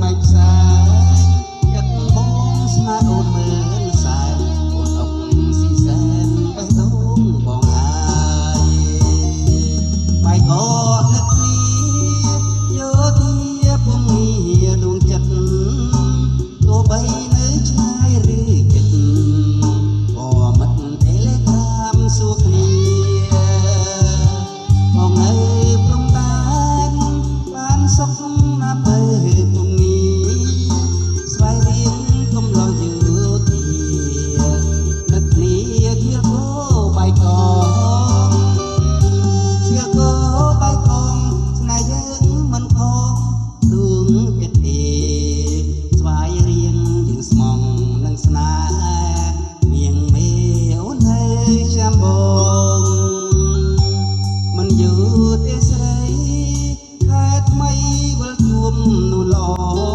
បែកផ្សាចិត្តបងស្នេហ៍អូនមើលសែនអូនអុកស៊ីសែនបេះដូងបងហើយបែកអត់នឹកគ្នាយោធាពុំងារដួងចិត្តទោះបីនៅឆ្ងាយឬជិតក៏មិនទេលេតាមសួរគ្នាមកនៅព្រំដែនបានសុខណាស់បើពុំងារស្វែងរៀងកុំលយយោធានឹកគ្នាគៀលគោបែកកងគៀលគោបែកកងស្នេហ៍យើងមិនខកដួងចិត្តទេស្វែងរៀងយើងស្មងនឹងស្នេហ៍មៀងមេអូនហើយចាំបងមិនយូរទេស្រីខែថ្មីវិលជួមនោះល្អ